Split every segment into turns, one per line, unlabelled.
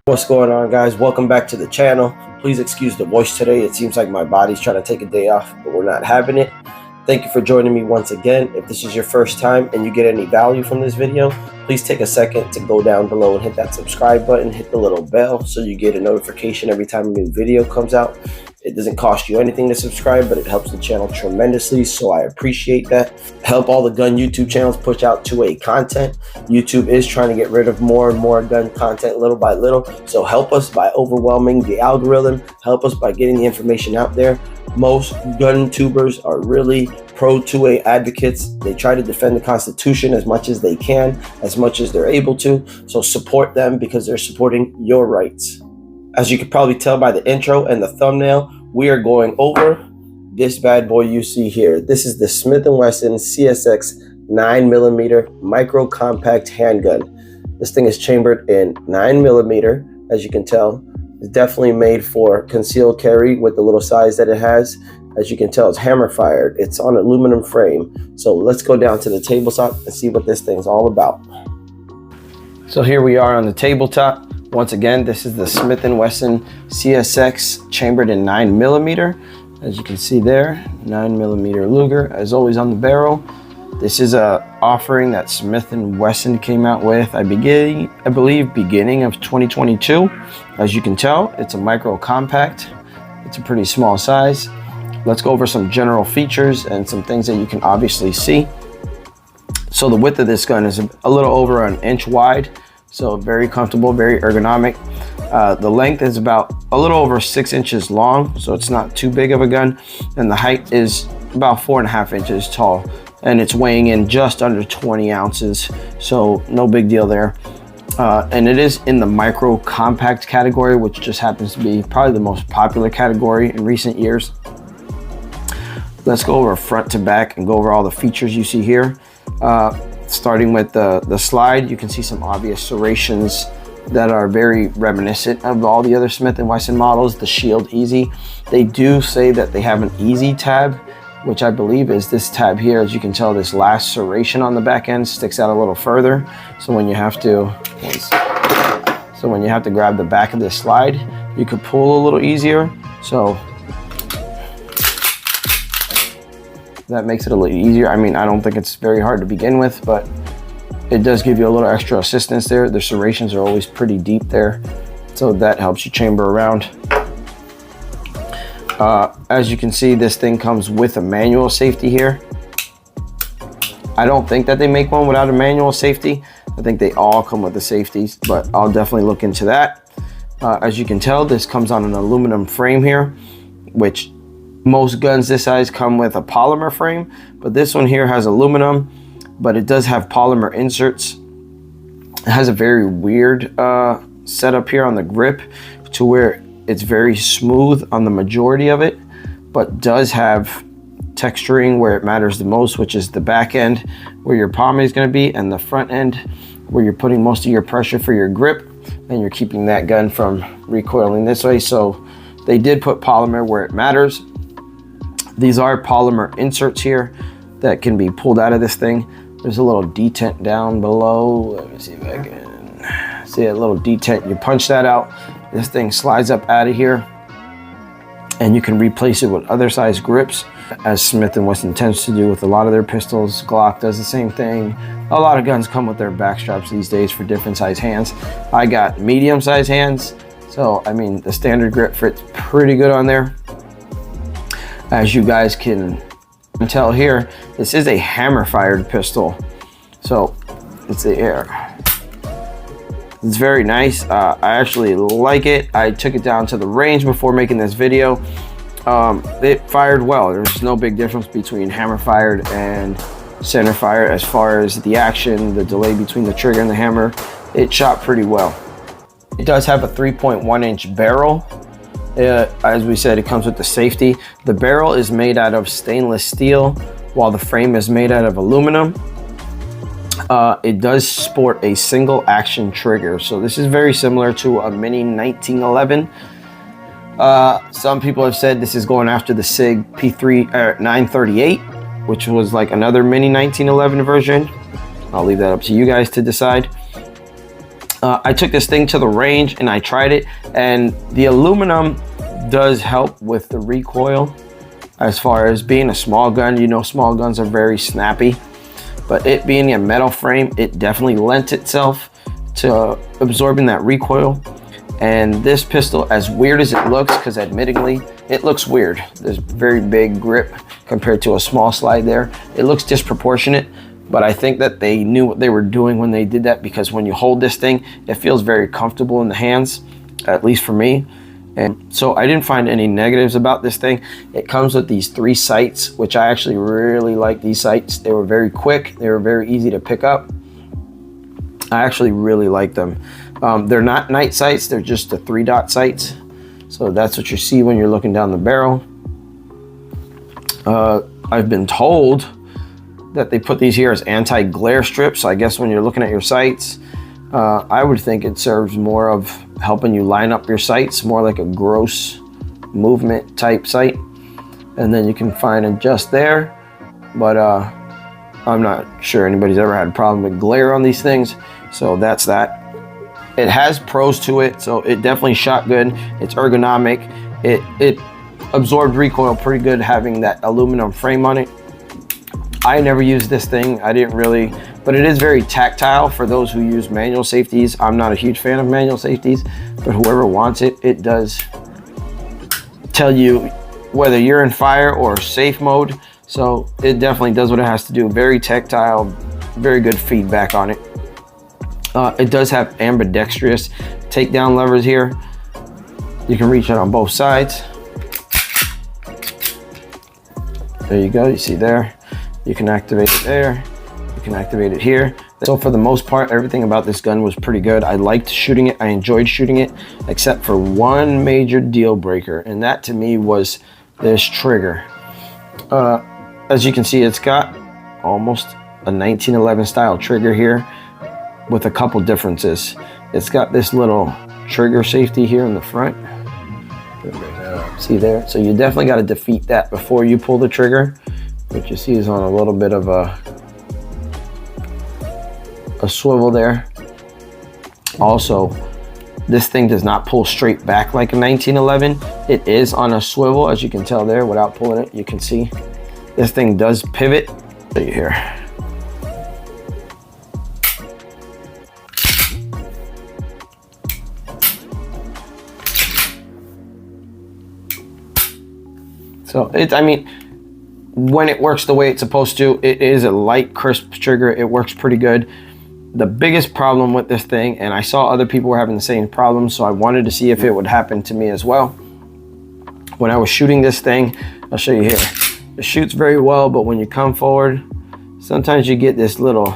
What's going on, guys? Welcome back to the channel. Please excuse the voice today. It seems like my body's trying to take a day off, but we're not having it. Thank you for joining me once again. If this is your first time and you get any value from this video, please take a second to go down below and hit that subscribe button, hit the little bell so you get a notification every time a new video comes out. It doesn't cost you anything to subscribe, but it helps the channel tremendously, so I appreciate that. Help all the gun YouTube channels push out 2A content. YouTube is trying to get rid of more and more gun content little by little, so help us by overwhelming the algorithm. Help us by getting the information out there. Most gun tubers are really pro 2A advocates. They try to defend the Constitution as much as they can, as much as they're able to, so support them because they're supporting your rights. As you can probably tell by the intro and the thumbnail, we are going over this bad boy you see here. This is the Smith and Wesson CSX 9mm micro compact handgun. This thing is chambered in 9mm, as you can tell. It's definitely made for concealed carry with the little size that it has. As you can tell, it's hammer fired. It's on an aluminum frame. So let's go down to the tabletop and see what this thing's all about. So here we are on the tabletop. Once again, this is the Smith and Wesson CSX chambered in 9mm. As you can see there, 9mm Luger, as always on the barrel. This is a offering that Smith and Wesson came out with, I believe, beginning of 2022. As you can tell, it's a micro compact. It's a pretty small size. Let's go over some general features and some things that you can obviously see. So the width of this gun is a little over an inch wide. So very comfortable, very ergonomic. The length is about a little over 6 inches long, so it's not too big of a gun. And the height is about 4.5 inches tall. And it's weighing in just under 20 ounces, so no big deal there. And it is in the micro compact category, which just happens to be probably the most popular category in recent years. Let's go over front to back and go over all the features you see here. Starting with the slide, you can see some obvious serrations that are very reminiscent of all the other Smith & Wesson models. The Shield Easy. They do say that they have an Easy tab, which I believe is this tab here. As you can tell, this last serration on the back end sticks out a little further. So when you have to grab the back of this slide, you could pull a little easier. So that makes it a little easier. I mean, I don't think it's very hard to begin with, but it does give you a little extra assistance there. The serrations are always pretty deep there, so that helps you chamber around. As you can see, this thing comes with a manual safety here. I don't think that they make one without a manual safety. I think they all come with the safeties, but I'll definitely look into that. As you can tell, this comes on an aluminum frame here, which most guns this size come with a polymer frame, but this one here has aluminum, but it does have polymer inserts. It has a very weird setup here on the grip to where it's very smooth on the majority of it, but does have texturing where it matters the most, which is the back end where your palm is going to be, and the front end where you're putting most of your pressure for your grip, and you're keeping that gun from recoiling this way. So they did put polymer where it matters. These are polymer inserts here that can be pulled out of this thing. There's a little detent down below. Let me see if I can see a little detent. You punch that out, this thing slides up out of here, and you can replace it with other size grips, as Smith & Wesson tends to do with a lot of their pistols. Glock does the same thing. A lot of guns come with their back straps these days for different size hands. I got medium size hands, so I mean the standard grip fits pretty good on there. As you guys can tell here, this is a hammer fired pistol, so it's the air. It's very nice. I actually like it. I took it down to the range before making this video. It fired well. There's no big difference between hammer fired and center fired as far as the action, the delay between the trigger and the hammer. It shot pretty well. It does have a 3.1-inch barrel. As we said, it comes with the safety. The barrel is made out of stainless steel, while the frame is made out of aluminum. It does sport a single action trigger, so this is very similar to a Mini 1911. Some people have said this is going after the SIG P3 938, which was like another Mini 1911 version. I'll leave that up to you guys to decide. I took this thing to the range and I tried it, and the aluminum does help with the recoil. As far as being a small gun, you know, small guns are very snappy, but it being a metal frame, it definitely lent itself to absorbing that recoil. And this pistol, as weird as it looks, because admittingly it looks weird, there's very big grip compared to a small slide there, it looks disproportionate. But I think that they knew what they were doing when they did that, because when you hold this thing, it feels very comfortable in the hands, at least for me. And so I didn't find any negatives about this thing. It comes with these 3 sights, which I actually really like these sights. They were very quick. They were very easy to pick up. I actually really like them. They're not night sights. They're just the 3-dot sights. So that's what you see when you're looking down the barrel. I've been told that they put these here as anti-glare strips. So I guess when you're looking at your sights, I would think it serves more of helping you line up your sights, more like a gross movement type sight. And then you can find adjust there. But I'm not sure anybody's ever had a problem with glare on these things. So that's that. It has pros to it, so it definitely shot good. It's ergonomic. It absorbed recoil pretty good having that aluminum frame on it. I never used this thing. I didn't really, but it is very tactile for those who use manual safeties. I'm not a huge fan of manual safeties, but whoever wants it, it does tell you whether you're in fire or safe mode. So it definitely does what it has to do. Very tactile, very good feedback on it. It does have ambidextrous takedown levers here. You can reach it on both sides. There you go, you see there. You can activate it there, you can activate it here. So for the most part, everything about this gun was pretty good. I liked shooting it, I enjoyed shooting it, except for one major deal breaker, and that to me was this trigger. As you can see, it's got almost a 1911 style trigger here with a couple differences. It's got this little trigger safety here in the front. See there? So you definitely got to defeat that before you pull the trigger. What you see is on a little bit of a swivel there. Also, this thing does not pull straight back like a 1911. It is on a swivel, as you can tell there. Without pulling it, you can see this thing does pivot. Show you here. So I mean, when it works the way it's supposed to, it is a light, crisp trigger. It works pretty good. The biggest problem with this thing, and I saw other people were having the same problem, so I wanted to see if it would happen to me as well. When I was shooting this thing, I'll show you here. It shoots very well, but when you come forward, sometimes you get this little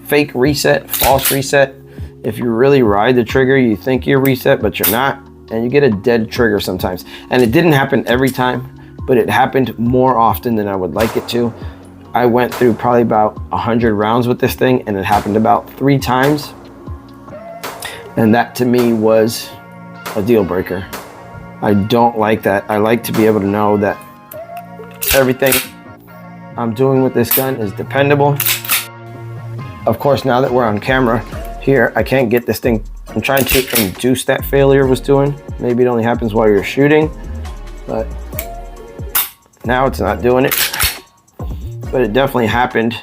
fake reset, false reset. If you really ride the trigger, you think you're reset, but you're not. And you get a dead trigger sometimes. And it didn't happen every time, but it happened more often than I would like it to. I went through probably about 100 rounds with this thing, and it happened about 3 times. And that to me was a deal breaker. I don't like that. I like to be able to know that everything I'm doing with this gun is dependable. Of course, now that we're on camera here, I can't get this thing. I'm trying to induce that failure was doing. Maybe it only happens while you're shooting, but now it's not doing it. But it definitely happened.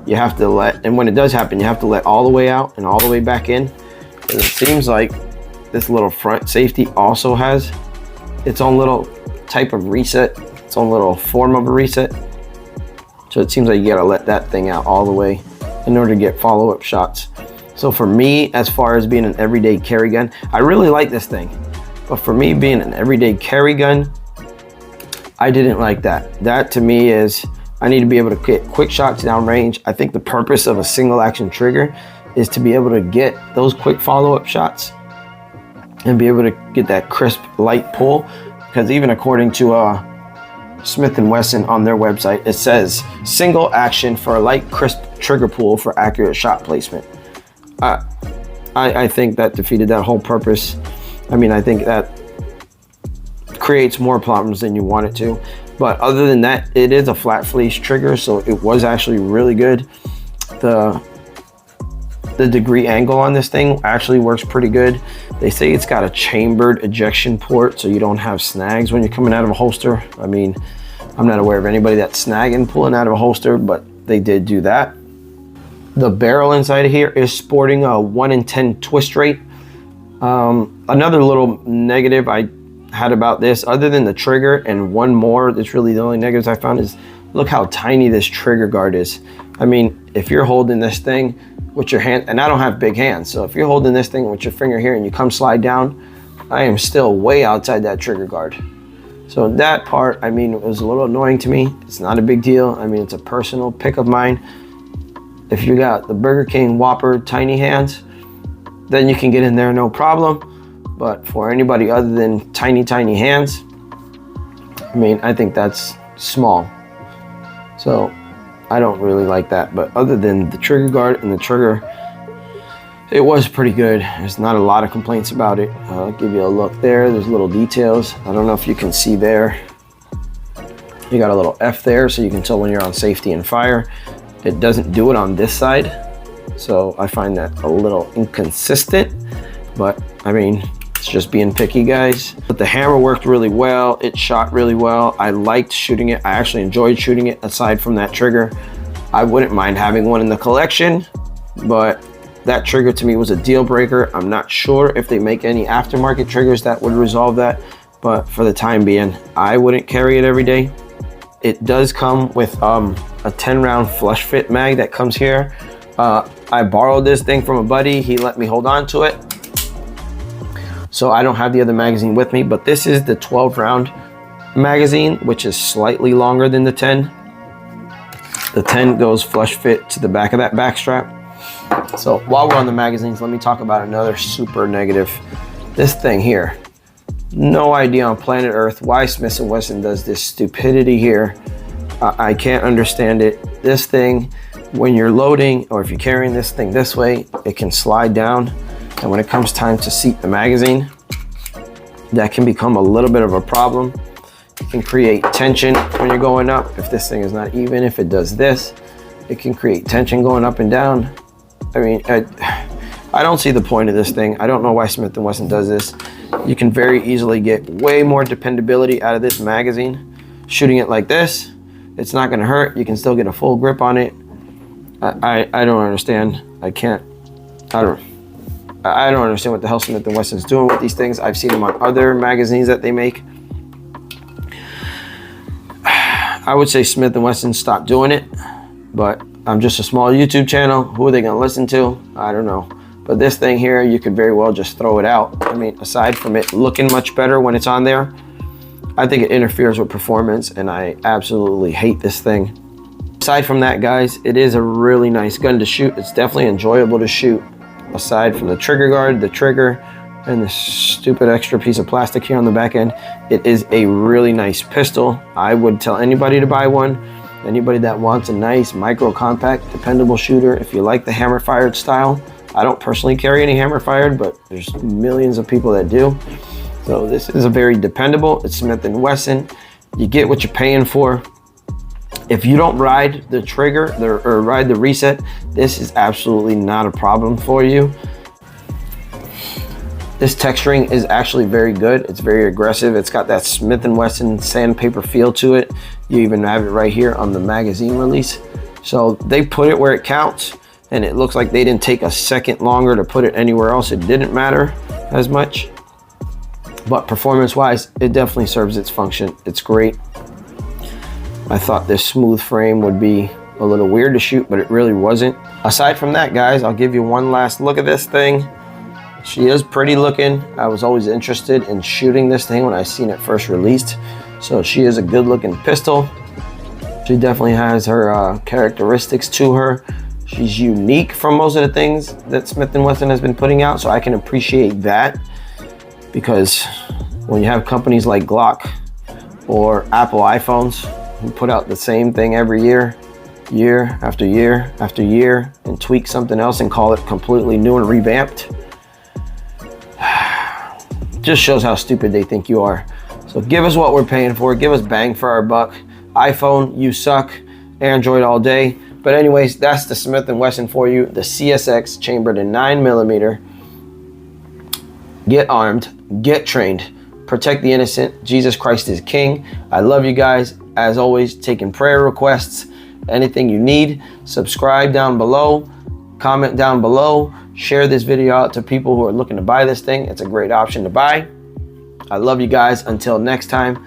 You have to let, and when it does happen, you have to let all the way out and all the way back in. And it seems like this little front safety also has its own little type of reset, its own little form of a reset. So it seems like you gotta let that thing out all the way in order to get follow-up shots. So for me, as far as being an everyday carry gun, I really like this thing. But for me, being an everyday carry gun, I didn't like that. That to me is, I need to be able to get quick shots downrange. I think the purpose of a single action trigger is to be able to get those quick follow-up shots and be able to get that crisp light pull. Because even according to Smith and Wesson on their website, it says single action for a light crisp trigger pull for accurate shot placement. I think that defeated that whole purpose. I mean, I think that creates more problems than you want it to. But other than that, it is a flat fleece trigger, so it was actually really good. The The degree angle on this thing actually works pretty good. They say it's got a chambered ejection port, so you don't have snags when you're coming out of a holster. I mean, I'm not aware of anybody that's snagging pulling out of a holster, but they did do that. The barrel inside of here is sporting a 1 in 10 twist rate. Another little negative I had about this, other than the trigger and one more, that's really the only negatives I found, is look how tiny this trigger guard is. I mean, if you're holding this thing with your hand, and I don't have big hands, so if you're holding this thing with your finger here and you come slide down, I am still way outside that trigger guard. So that part, I mean, it was a little annoying to me. It's not a big deal. I mean, it's a personal pick of mine. If you got the Burger King Whopper tiny hands, then you can get in there no problem. But for anybody other than tiny hands, I mean, I think that's small. So I don't really like that. But other than the trigger guard and the trigger, it was pretty good. There's not a lot of complaints about it. I'll give you a look there. There's little details. I don't know if you can see there. You got a little F there, so you can tell when you're on safety and fire. It doesn't do it on this side, so I find that a little inconsistent, but I mean, it's just being picky, guys. But the hammer worked really well. It shot really well. I liked shooting it. I actually enjoyed shooting it. Aside from that trigger, I wouldn't mind having one in the collection, but that trigger to me was a deal breaker. I'm not sure if they make any aftermarket triggers that would resolve that, but for the time being, I wouldn't carry it every day. It does come with a 10 round flush fit mag that comes here. I borrowed this thing from a buddy. He let me hold on to it, so I don't have the other magazine with me, but this is the 12 round magazine, which is slightly longer than the 10. The 10 goes flush fit to the back of that back strap. So while we're on the magazines, let me talk about another super negative. This thing here. No idea on planet Earth why Smith and Wesson does this stupidity here. I can't understand it. This thing, when you're loading, or if you're carrying this thing this way, it can slide down. And when it comes time to seat the magazine, that can become a little bit of a problem. It can create tension when you're going up. If this thing is not even, if it does this, it can create tension going up and down. I mean, I don't see the point of this thing. I don't know why Smith and Wesson does this. You can very easily get way more dependability out of this magazine. Shooting it like this, it's not gonna hurt. You can still get a full grip on it. I don't understand. I don't understand what the hell Smith and Wesson's doing with these things. I've seen them on other magazines that they make. I would say Smith and Wesson stopped doing it, but I'm just a small YouTube channel. Who are they gonna listen to? I don't know. But this thing here, you could very well just throw it out. I mean, aside from it looking much better when it's on there, I think it interferes with performance, and I absolutely hate this thing. Aside from that, guys, it is a really nice gun to shoot. It's definitely enjoyable to shoot. Aside from the trigger guard, the trigger, and the stupid extra piece of plastic here on the back end, it is a really nice pistol. I would tell anybody to buy one. Anybody that wants a nice micro compact dependable shooter, if you like the hammer fired style. I don't personally carry any hammer fired, but there's millions of people that do. So this is a very dependable. It's Smith and Wesson. You get what you're paying for. If you don't ride the trigger or ride the reset, this is absolutely not a problem for you. This texturing is actually very good. It's very aggressive. It's got that Smith and Wesson sandpaper feel to it. You even have it right here on the magazine release. So they put it where it counts, and it looks like they didn't take a second longer to put it anywhere else. It didn't matter as much. But performance-wise, it definitely serves its function. It's great. I thought this smooth frame would be a little weird to shoot, but it really wasn't. Aside from that, guys, I'll give you one last look at this thing. She is pretty looking. I was always interested in shooting this thing when I seen it first released. So she is a good looking pistol. She definitely has her characteristics to her. She's unique from most of the things that Smith & Wesson has been putting out, so I can appreciate that, because when you have companies like Glock or Apple iPhones who put out the same thing every year, year after year after year, and tweak something else and call it completely new and revamped, just shows how stupid they think you are. So give us what we're paying for. Give us bang for our buck. iPhone, you suck. Android all day. But anyways, that's the Smith and Wesson for you. The CSX chambered in 9mm. Get armed, get trained, protect the innocent. Jesus Christ is King. I love you guys. As always, taking prayer requests, anything you need. Subscribe down below, comment down below, share this video out to people who are looking to buy this thing. It's a great option to buy. I love you guys. Until next time,